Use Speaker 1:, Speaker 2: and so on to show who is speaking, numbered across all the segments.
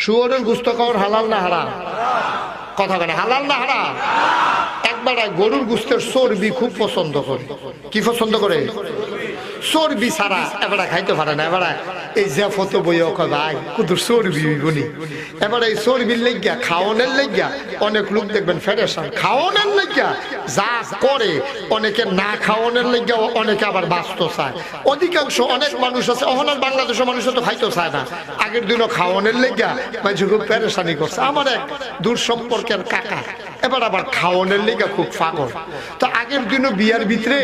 Speaker 1: শুয়োরের গোশত খাওয়ার হালাল না হারাম? কথা বলে হালাল না হারাম? একবার গরুর গোশতের চর্বি খুব পছন্দ করে। কি পছন্দ করে? চর্বি ছাড়া এবারে খাইতে পারে না। এবারে এই যে ফটো বইও কয় ভাই কুদুর চর্বি বনি। এবারে এই চর্বির লেগিয়া খাওয়ানোর লেগিয়া অনেক লোক দেখবেন ফেডারেশন খাওয়ানোর লেগিয়া যা করে, অনেকে না খাওয়ানোর লেগিয়া অনেকে আবার বাঁচতে চায়। অধিকাংশ অনেক মানুষ আছে অহনার বাংলাদেশের মানুষ তো খাইতে চায় না, আগের দিনও খাওয়ানোর লেগিয়া মানুষ খুব পেরেশানি করছে। আমার এক দূর সম্পর্কের কাকা এবার আবার খাওয়ানোর লেগা খুব পাগল। তো আগের দিনও বিয়ার ভিতরে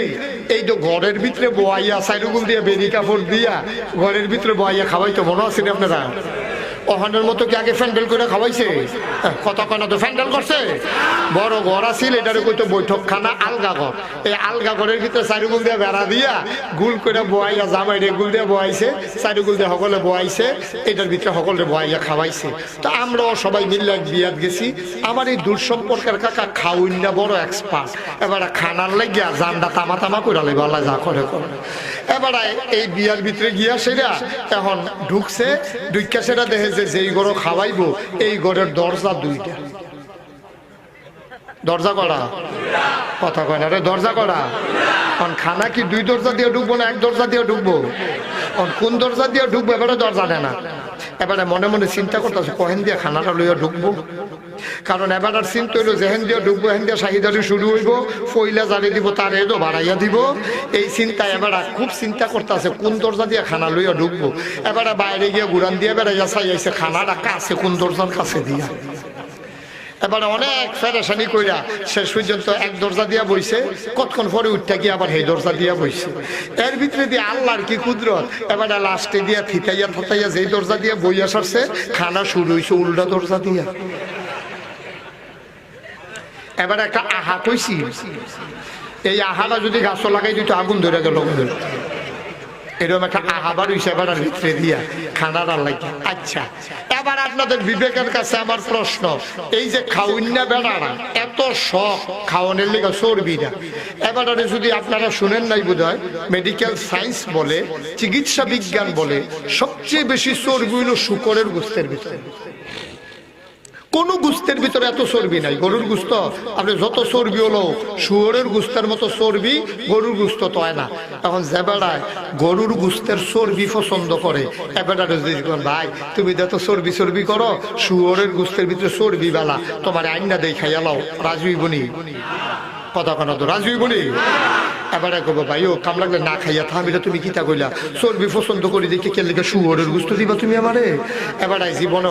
Speaker 1: এই তো ঘরের ভিতরে বয়াইয়া সাইরুগুল দিয়া বেরি কাপড় দিয়া ঘরের ভিতরে বয়াইয়া খাওয়াইতো, মনে আছে আপনারা? ওখানের মতো কি আগে ফ্যান্ডেল করে খাওয়াইছে? কতক্ষণ তো ফ্যান্ডেল করছে। বড় ঘর আছিল, এটারে কইতো বৈঠকখানা, আলগা ঘর। এই আলগা ঘরের ভিতরে চারিগুল দিয়ে বেড়া দিয়া গুল করে বয়াইয়া জামাই রেগুল দিয়ে বয়াইছে, চারিগুল দিয়ে সকলে বয়াইছে, এটার ভিতরে সকলে বয়াইয়া খাওয়াইছে। তো আমরাও সবাই মিল্লা বিয়াত গেছি। আমার এই দূর সম্পর্কের কাকা খাওয়াইনা বড় এক্সপার্ট। এবার খানার লাগিয়া জানটা তামা তামা করে লাগবে, আল্লাহ যা করে করে। এবার এই বিয়ার ভিতরে গিয়া সেটা এখন ঢুকছে, ঢুকা সেটা দেখে যেই গরু খাওয়াইবো এই ঘরের দরজা দুইটা। দরজা করা? কথা কয় না রে, দরজা করা। কারণ খানা কি দুই দরজা দিয়ে ঢুকবো না এক দরজা দিয়ে ঢুকবো? কোন দরজা দিয়ে ঢুকবো এবারে দরজা নেয় না। এবারে মনে মনে চিন্তা করতেছে কহেন দিয়ে খানাটা লইয়া ঢুকবো। কারণ এবার আর চিন্তা হইলো যেহেন দিয়ে ঢুকবো হেন দিয়ে শাহিদারি শুরু হইব, ফইলা জারি দিব তার এদো বাড়াইয়া দিব। এই চিন্তা এবার খুব চিন্তা করতেছে কোন দরজা দিয়ে খানা লইয়া ঢুকবো। এবারে বাইরে গিয়ে ঘুরান দিয়ে বেড়াইয়া চাইছে খানাটা কাছে কোন দরজার কাছে দিয়া। এবার অনেক ফেরেশানি কইরা শেষ পর্যন্ত এক দরজা দিয়া বইছে, কতক্ষণ পরে উঠতে গিয়ে আবার এই দরজা দিয়া বইছে। এর ভিতরে দিয়ে আল্লাহর কি কুদরত, এবার লাস্টে দিয়া থিতাইয়া থতাইয়া যেই দরজা দিয়া বইয়া সরছে খানা শুরু হয়েছে উল্টা দরজা দিয়া। এবার একটা আহা কইছি, এই আহাটা যদি গাছ লাগাই দিত আগুন ধরে গেল। এরকম একটা আহাবার হইছে এবার ভিতরে দিয়া খানার লাগে। আচ্ছা, এবার আপনাদের বিবেকের কাছে আমার প্রশ্ন, এই যে খাওয়াইনা বেড়ারা এত শখ খাওয়ানোর লেগে চর্বিটা, এবার যদি আপনারা শুনেন নাই বোধ হয়, মেডিকেল সায়েন্স বলে, চিকিৎসা বিজ্ঞান বলে সবচেয়ে বেশি চর্বি হলো শূকরের গোস্তের ভিতরে। কোন গোস্তের ভিতরে এত চর্বি নাই। গরুর গোস্ত আপনি যত চর্বি হলো, শুয়োরের গোস্তের মতো চর্বি গরুর গোস্ত তো হয় না। এখন যে বেড়ায় গরুর গোস্তের চর্বি পছন্দ করে, এবারে ভাই তুমি যত চর্বি চর্বি করো, শুয়োরের গোস্তের ভিতরে চর্বি বেলা তোমার আইনা দেই খাইয়া লাও, রাজুই বনি। কথা কেন তো রাজুই বনি। এবারে কব ভাই ও কাম লাগলে না খাইয়া থামিটা তুমি কিতা কইলা, চর্বি পছন্দ করি দেখে কে লেগে শুয়োরের গোস্ত দিবা তুমি আমারে? এবারে জীবনে